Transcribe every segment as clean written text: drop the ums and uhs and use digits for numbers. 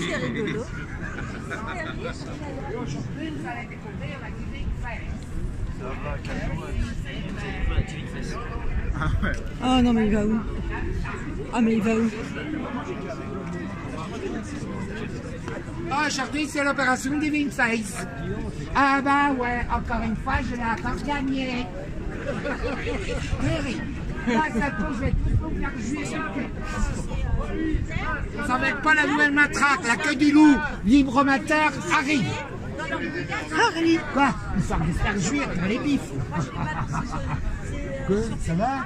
C'est rigolo. Oh non mais il va où? Ah mais il va où? Aujourd'hui c'est l'opération Divine Face. Ah bah ouais, encore une fois je l'ai encore gagné. Mary, là ça je vais tout vous faire juger. Ça va être pas la nouvelle matraque, la queue du loup, libromateur arrive. Harry. Quoi? Histoire de se faire jouir dans les bifs. Quoi? Ça va?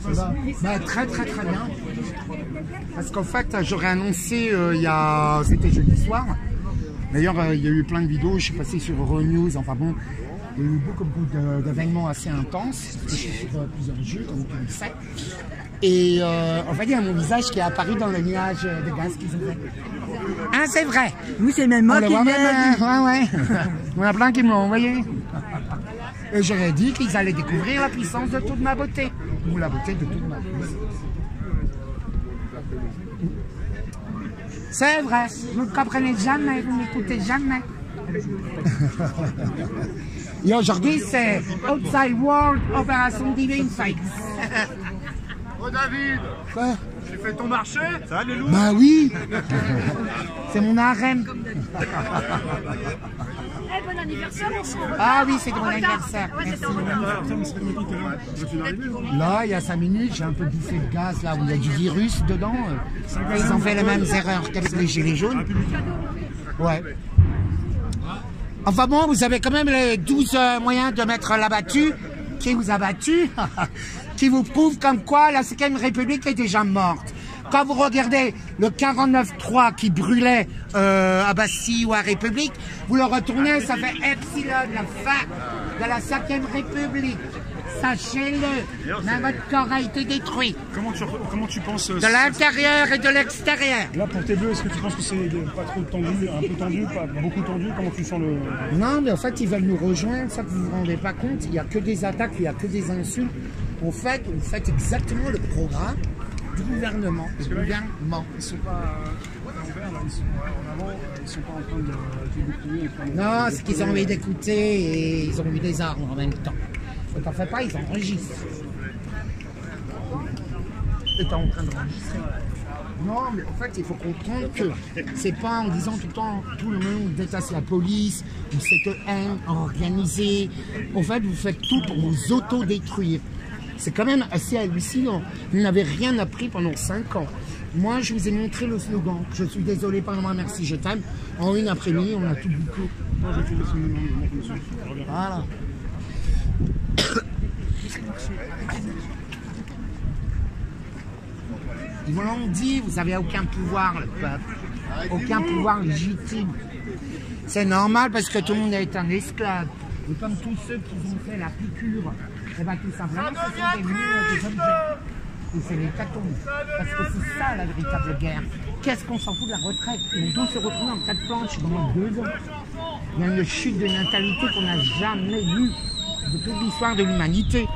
Ça va? Bah, très bien. Parce qu'en fait, j'aurais annoncé c'était jeudi soir. D'ailleurs, il y a eu plein de vidéos, je suis passé sur Euronews, enfin bon, il y a eu beaucoup d'événements assez intenses. Je suis sur plusieurs jeux, comme tu le sais. Et en fait, il y a mon visage qui est apparu dans le nuage de gaz qu'ils ont fait. Hein, c'est vrai. Oui, c'est même moi qui l'ai dit. Ouais. Il y en a plein qui me l'ont envoyé. Et j'aurais dit qu'ils allaient découvrir la puissance de toute ma beauté. Ou la beauté de toute ma beauté. C'est vrai. Vous ne comprenez jamais, vous n'écoutez jamais. Et aujourd'hui, c'est Outside World Opération Divine Face. Oh David! Quoi? Tu fais ton marché? Ça va les loups? Bah oui. C'est mon harem. Eh, bon anniversaire, on se revoit. Ah oui, c'est mon anniversaire. Merci. Là, il y a 5 minutes, j'ai un peu bouffé de gaz, là où il y a du virus dedans. Ils ont fait les mêmes erreurs qu'avec les gilets jaunes. Ouais. Enfin bon, vous avez quand même les 12 moyens de mettre l'abattu qui vous a battu, qui vous prouve comme quoi la 5e République est déjà morte. Quand vous regardez le 49.3 qui brûlait à Bastille ou à République, vous le retournez, ça fait Epsilon, la fin de la 5e République. Sachez-le, mais votre corps a été détruit. Comment tu penses de l'intérieur et de l'extérieur. Là, pour tes bleus, est-ce que tu penses que c'est pas trop tendu, un peu tendu, pas beaucoup tendu? Comment tu sens le... Non, mais en fait, ils veulent nous rejoindre, ça que vous vous rendez pas compte. Il n'y a que des attaques, il n'y a que des insultes. En fait, vous faites exactement le programme du gouvernement. Parce que là, ils sont pas envers, là, ils sont en avant, ils sont pas en train de dépouiller. Non, c'est qu'ils ont envie d'écouter et ils ont eu des armes en même temps. Donc en fait pas, ils enregistrent. Et t'es en train d'enregistrer. Non, mais en fait, il faut comprendre que c'est pas en disant tout le temps tout le monde déteste la police, ou cette haine organisée. En fait, vous faites tout pour vous auto-détruire. C'est quand même assez hallucinant. Vous n'avez rien appris pendant 5 ans. Moi, je vous ai montré le slogan. Je suis désolé, pardon-moi, merci, je t'aime. En une après-midi, on a tout bouclé. Voilà. Ils vous l'ont dit, vous n'avez aucun pouvoir, le peuple. Aucun pouvoir légitime. C'est normal parce que tout le monde est un esclave. Et comme tous ceux qui ont fait la piqûre, et bien tout simplement, ce sont des murs, des objets. Et c'est l'hécatombe. Parce que c'est ça la véritable guerre. Qu'est-ce qu'on s'en fout de la retraite? Ils vont se retrouver en 4 planches pendant 2 ans. Il y a une chute de natalité qu'on n'a jamais vue de toute l'histoire de l'humanité.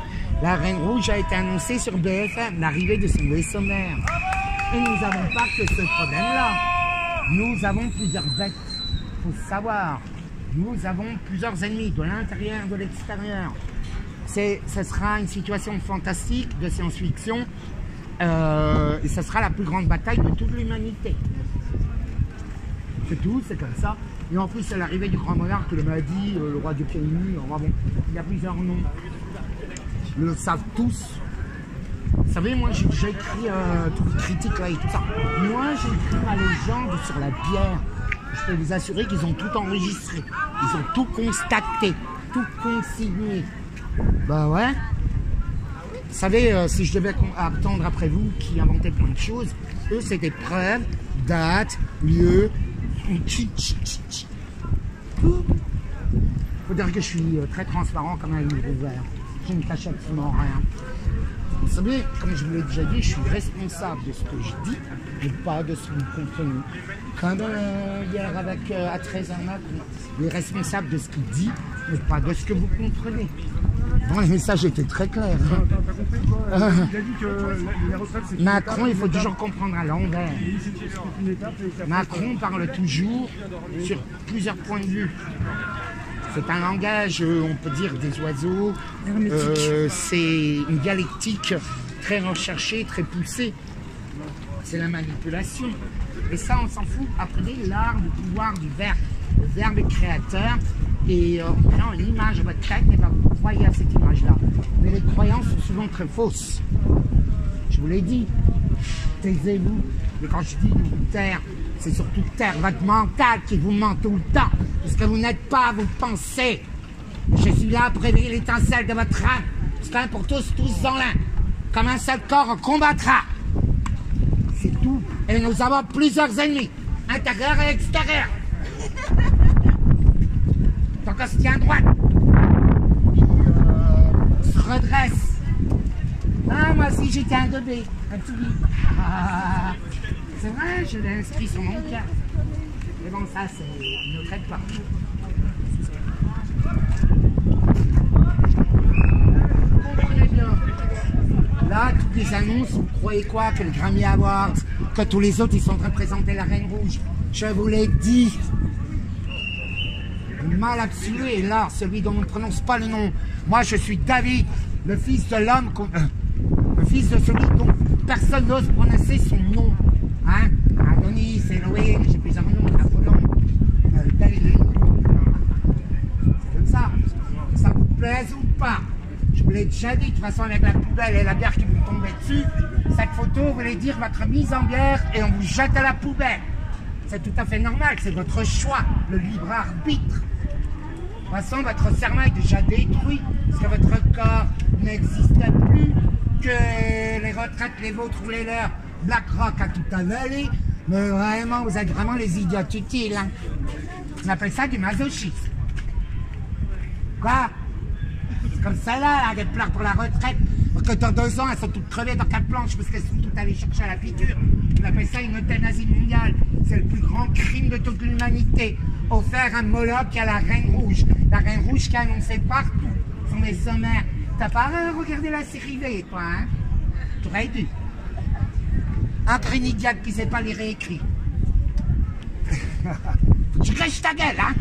La Reine Rouge a été annoncée sur BFM, l'arrivée de son vaisseau mère. Et nous n'avons pas que ce problème-là. Nous avons plusieurs bêtes, il faut savoir. Nous avons plusieurs ennemis, de l'intérieur, de l'extérieur. Ce sera une situation fantastique de science-fiction et ce sera la plus grande bataille de toute l'humanité. C'est tout, c'est comme ça. Et en plus, c'est l'arrivée du grand monarque, le Mahdi, le roi du pays. Enfin bon, il y a plusieurs noms. Ils le savent tous. Vous savez, moi, j'ai déjà écrit toutes les critiques là et tout ça. Moi, j'ai écrit ma légende sur la bière. Je peux vous assurer qu'ils ont tout enregistré. Ils ont tout constaté, tout consigné. Bah ouais. Vous savez, si je devais attendre après vous qui inventez plein de choses, eux, c'est des preuves, dates, lieux. Faut dire que je suis très transparent comme un livre ouvert. Je ne cache absolument rien. Vous savez, comme je vous l'ai déjà dit, je suis responsable de ce que je dis, mais pas de ce que vous comprenez. Comme hier avec à 13h, il est responsable de ce qu'il dit, mais pas de ce que vous comprenez. Bon, le message était très clair. Hein. T'as compris quoi? Il a dit que les retraites c'est Macron, il faut toujours comprendre à l'envers. une étape. Macron parle toujours sur plusieurs points de vue. C'est un langage, on peut dire, des oiseaux. C'est une dialectique très recherchée, très poussée. C'est la manipulation. Et ça, on s'en fout. Apprenez l'art du pouvoir du verbe. Le verbe créateur. Et en prenant une image de votre tête, et ben vous croyez à cette image-là. Mais les croyances sont souvent très fausses. Je vous l'ai dit. Taisez-vous. Mais quand je dis de vous taire, c'est surtout taire votre mental qui vous ment tout le temps. Parce que vous n'êtes pas, vous pensez. Je suis là pour réveiller l'étincelle de votre âme. C'est un pour tous, tous en l'un. Comme un seul corps, on combattra. C'est tout. Et nous avons plusieurs ennemis, intérieurs et extérieurs. Donc on se tient droite. Se redresse. Ah, moi aussi j'étais un bébé, un petit lit. Ah, c'est vrai, je l'ai inscrit sur mon cœur. Mais bon, ça, c'est une autre époque. Comprenez bien. Là, toutes les annonces, vous croyez quoi? Que le Grammy Awards, que tous les autres, ils sont en train de présenter la Reine Rouge. Je vous l'ai dit. Le mal absolu est là, celui dont on ne prononce pas le nom. Moi, je suis David, le fils de l'homme, le fils de celui dont personne n'ose prononcer son nom. Hein? Adonis, Elohim, j'ai plusieurs noms, Apollon, David. C'est comme ça. Que ça vous plaise ou pas. Je vous l'ai déjà dit, de toute façon, avec la poubelle et la bière qui vous tombait dessus, cette photo voulait dire votre mise en bière et on vous jette à la poubelle. C'est tout à fait normal, c'est votre choix, le libre arbitre. De toute façon, votre cerveau est déjà détruit, parce que votre corps n'existe plus, que les retraites, les vôtres ou les leurs, BlackRock a tout avalé, mais vraiment, vous êtes vraiment les idiotes utiles. Hein. On appelle ça du masochisme. Quoi? C'est comme ça là, des pleurs pour la retraite, parce que dans 2 ans, elles sont toutes crevées dans 4 planches, parce qu'elles sont toutes allées chercher à la piqûre. On appelle ça une euthanasie mondiale. C'est le plus grand crime de toute l'humanité. Offert un Moloch à la Reine Rouge. La Reine Rouge qui a annoncé partout sur les sommaires. T'as pas regardé la série V, toi, hein? Tu aurais dû. Encore une idiote qui sait pas les réécrire. Tu caches ta gueule, hein?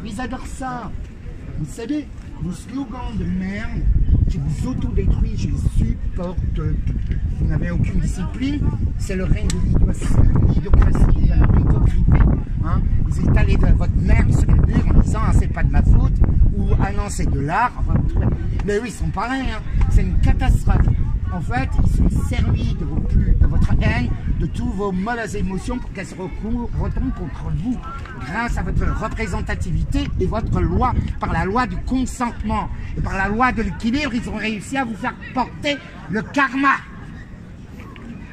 Ils adorent ça. Vous savez, vos slogans de merde qui vous autodétruisent, je les supporte. Vous n'avez aucune discipline, c'est le règne de l'idiocratie, de la médiocrité. Hein. Vous étalez de votre merde sur le mur en disant ah, c'est pas de ma faute, ou ah non, c'est de l'art. Enfin, mais oui, ils sont pareils, hein. C'est une catastrophe. En fait, ils sont servis de votre haine, de toutes vos mauvaises émotions pour qu'elles se retournent contre vous grâce à votre représentativité et votre loi, par la loi du consentement et par la loi de l'équilibre, ils ont réussi à vous faire porter le karma.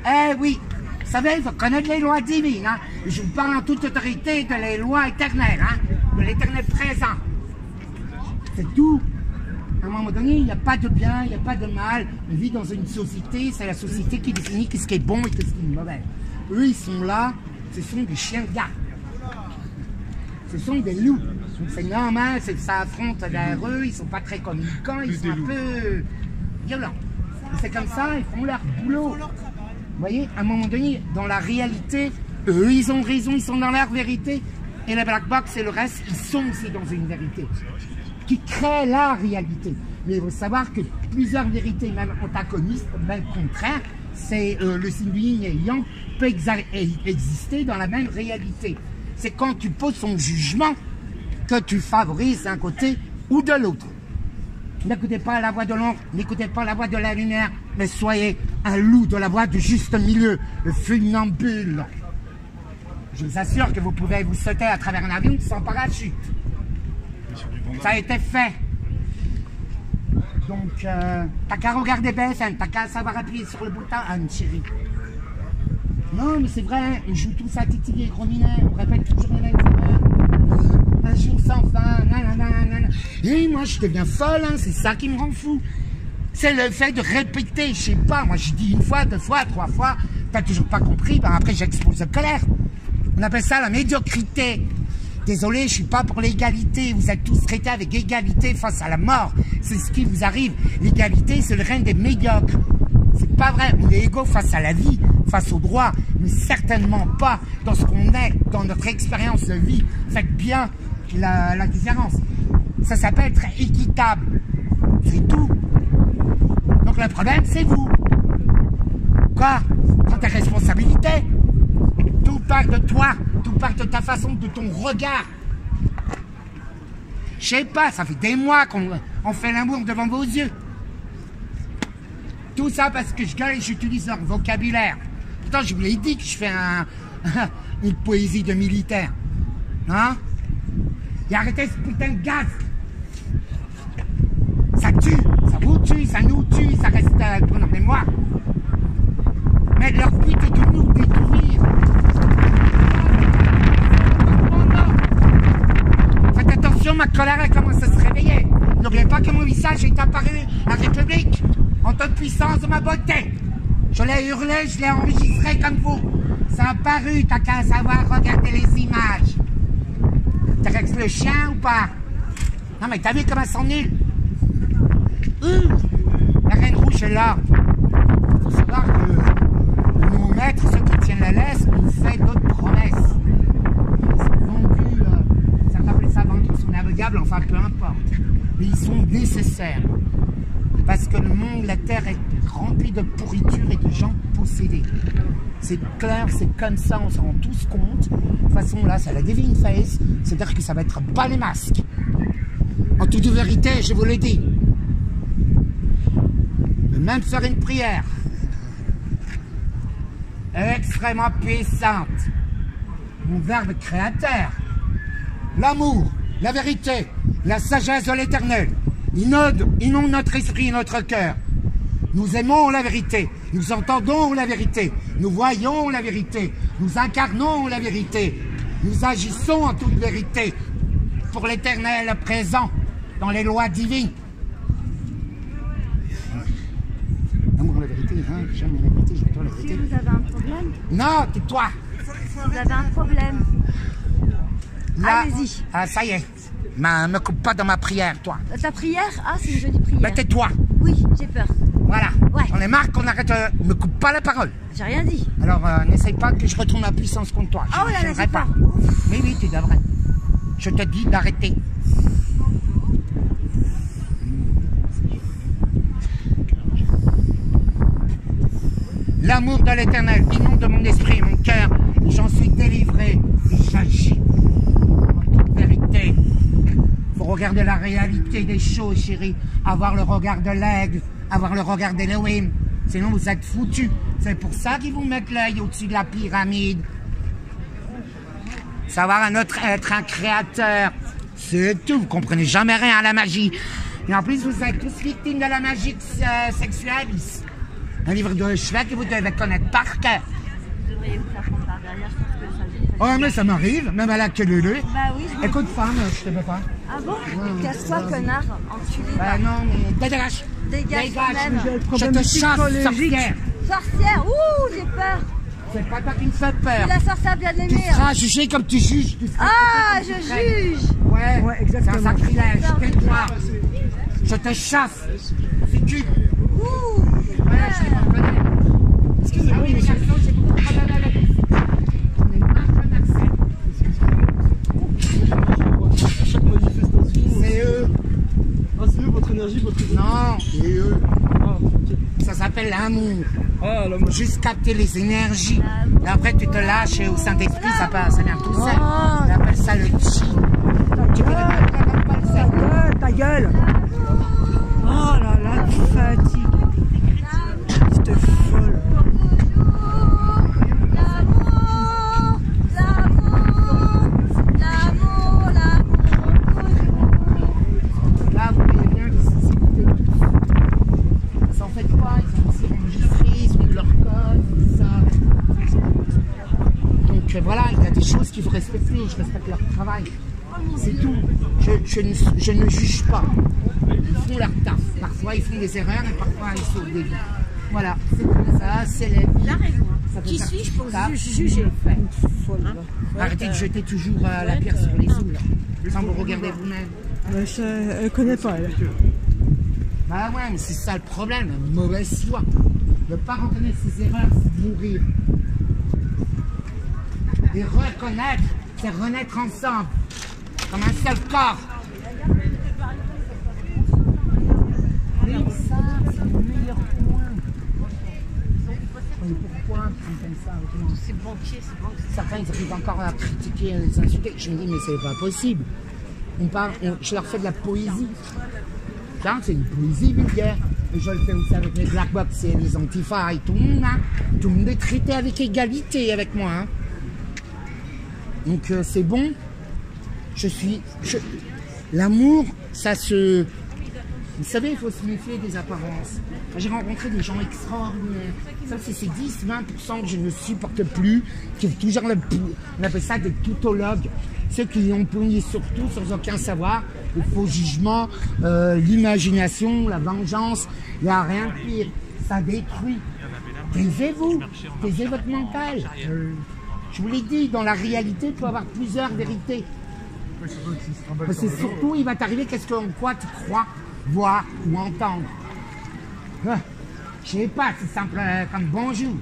Eh oui, vous savez, il faut connaître les lois divines. Hein. Je vous parle en toute autorité de les lois éternelles, hein, de l'éternel présent. C'est tout. À un moment donné, il n'y a pas de bien, il n'y a pas de mal. On vit dans une société, c'est la société qui définit ce qui est bon et ce qui est mauvais. Eux, ils sont là, ce sont des chiens de garde. Ce sont des loups. C'est normal, ça affronte vers eux, ils ne sont pas très communicants, ils sont un peu violents. C'est comme ça, ils font leur boulot. Vous voyez, à un moment donné, dans la réalité, eux, ils ont raison, ils sont dans leur vérité. Et la black box et le reste, ils sont aussi dans une vérité qui crée la réalité. Mais il faut savoir que plusieurs vérités, même antagonistes, même contraires, c'est le signe du yin et yang peut exister dans la même réalité. C'est quand tu poses son jugement que tu favorises un côté ou de l'autre. N'écoutez pas la voix de l'ombre, n'écoutez pas la voix de la lumière, mais soyez un loup de la voix du juste milieu, le funambule. Je vous assure que vous pouvez vous sauter à travers un avion sans parachute. Ça a été fait. Donc, t'as qu'à regarder BFM, t'as qu'à savoir appuyer sur le bouton, Anne chérie. Non, mais c'est vrai, on joue tous à titiller gros minets, on répète toujours les mêmes erreurs. Un jour sans fin, nanana. Et moi, je deviens folle, hein, c'est ça qui me rend fou. C'est le fait de répéter, je sais pas, moi je dis 1 fois, 2 fois, 3 fois, t'as toujours pas compris, ben après j'explose de colère. On appelle ça la médiocrité. Désolé, je suis pas pour l'égalité. Vous êtes tous traités avec égalité face à la mort. C'est ce qui vous arrive. L'égalité, c'est le règne des médiocres. C'est pas vrai. On est égaux face à la vie, face au droit, mais certainement pas dans ce qu'on est, dans notre expérience de vie. Faites bien la différence. Ça s'appelle être équitable. C'est tout. Donc le problème, c'est vous. Quoi? Prends tes responsabilités. Tout part de toi. Tout part de ta façon, de ton regard. Je sais pas, ça fait des mois qu'on fait l'amour devant vos yeux. Tout ça parce que je gueule et j'utilise leur vocabulaire. Pourtant, je vous l'ai dit que je fais une poésie de militaire. Hein? Et arrêtez ce putain de gaz. Ça tue, ça vous tue, ça nous tue, ça reste pour notre mémoire. Mais leur but est de nous détruire. Faites attention, ma colère elle commence à se réveiller. N'oubliez pas que mon visage est apparu à la République en toute puissance de ma beauté. Je l'ai hurlé, je l'ai enregistré comme vous. Ça a apparu, t'as qu'à savoir regarder les images. T'as réglé le chien ou pas? Non mais t'as vu comment elles sont nulles? La Reine Rouge est là. Il faut savoir que nos maîtres, ceux qui tiennent la laisse, nous fait d'autres promesses. Ils sont vendus, certains appellent ça vendre son aveugle, enfin peu importe. Mais ils sont nécessaires. Parce que le monde, la terre est remplie de pourriture et de gens possédés. C'est clair, c'est comme ça, on s'en rend tous compte. De toute façon, là, c'est la divine face, c'est-à-dire que ça va être pas les masques. En toute vérité, je vous l'ai dit. Même faire une prière extrêmement puissante, mon verbe créateur, l'amour, la vérité, la sagesse de l'éternel, inonde notre esprit et notre cœur. Nous aimons la vérité, nous entendons la vérité, nous voyons la vérité, nous incarnons la vérité, nous agissons en toute vérité pour l'éternel présent dans les lois divines. L'amour, la vérité, hein, j'aime la vérité, j'entends la vérité. Si vous avez un problème? Non, tais-toi. Vous avez un problème? Là, allez-y. Ah, ça y est. Me coupe pas dans ma prière, toi. Ta prière? Ah, c'est une jolie prière. Mais tais-toi. Oui, j'ai peur. Voilà. Ouais. On est marre qu'on arrête. Me coupe pas la parole. J'ai rien dit. Alors, n'essaye pas que je retourne la puissance contre toi. Oh là là, j'aimerais j'ai pas. peur. Mais oui, tu devrais. Je te dis d'arrêter. L'amour de l'éternel inonde mon esprit et mon cœur. J'en suis délivré et j'agis en toute vérité. Faut regarder la réalité des choses, chérie. Avoir le regard de l'aigle, avoir le regard d'Elohim. Sinon, vous êtes foutus. C'est pour ça qu'ils vous mettent l'œil au-dessus de la pyramide. Savoir être un créateur. C'est tout. Vous comprenez jamais rien à la magie. Et en plus, vous êtes tous victimes de la magie sexualiste. Un livre de chevet que vous devez connaître par cœur. Vous devriez vous faire prendre par derrière, je pense que ça... Oh, mais ça m'arrive, même à la queue leu. Bah oui, je... Écoute, femme, je te veux pas. Ah bon? Casse-toi, connard, enculé. Bah non, mais dégage. Dégage toi-même. Je te chasse, sorcière. Sorcière, ouh, j'ai peur. C'est pas toi qui me fais peur. Si la sorcière bien Tu aimée. seras jugé comme tu juges. Ah, je juge. Ouais, exactement. C'est un sacrilège. Tais-toi. Je te chasse. C'est tu. Ouh. Ouais, je les reconnais. Excusez-moi, les garçons, j'ai beaucoup de problèmes avec vous. On est marre de Marcel. À chaque manifestation. C'est eux. Ah, c'est eux, votre énergie, votre énergie. Non, c'est eux. Ah, ok. Ça s'appelle l'amour. Ah, là, moi. Juste capter les énergies. Et après, tu te lâches au Saint-Esprit, ça vient tout seul. On appelle ça le chi. Tu connais pas le cerveau. Ta gueule. Oh là là, tu fatigues. C'était folle. Là, vous voyez bien qu'ils s'écoutent tous. Ça en fait pas, ils ont aussi enregistré, ils ont de leur code, tout ça. Donc voilà, il y a des choses qu'il faut respecter, je respecte leur travail. C'est tout. Je ne juge pas. Ils font leur taf. Parfois ils font des erreurs et parfois ils sauvent des vies. Voilà, c'est comme ça, c'est la vie. La raison. Ça peut Qui faire suis-je pour tout ça, juger? on le fait. Folle, Hein? là. Arrêtez de jeter toujours la pierre sur les autres, là, sans vous regarder vous-même. Elle connaît pas, elle. Bah ouais, mais c'est ça le problème, la mauvaise foi. Ne pas reconnaître ses erreurs, c'est mourir. Et reconnaître, c'est renaître ensemble, comme un seul corps. Oui, ça, c'est le meilleur point. Mais pourquoi ils sont comme ça avec moi? C'est banquier, c'est banquier. Certains, ils arrivent encore à critiquer, à les insulter. Je me dis, mais c'est pas possible. Je leur fais de la poésie. Ça, c'est une poésie vulgaire. Et je le fais aussi avec les Black Box et les Antifa et tout le monde. Hein. Tout le monde est traité avec égalité avec moi. Hein. Donc c'est bon. L'amour, ça se... Vous savez, il faut se méfier des apparences. J'ai rencontré des gens extraordinaires. Ça, c'est ces 10-20% que je ne supporte plus, qui ont toujours on appelle ça des tautologues. Ceux qui ont pogné surtout sans aucun savoir, le faux jugement, l'imagination, la vengeance. Il n'y a rien de pire. Ça détruit. Taisez-vous. Taisez votre mental. Je vous l'ai dit, dans la réalité, il peut y avoir plusieurs vérités. Parce que surtout, il va t'arriver en quoi tu crois voir ou entendre. Je sais pas, c'est simple comme bonjour.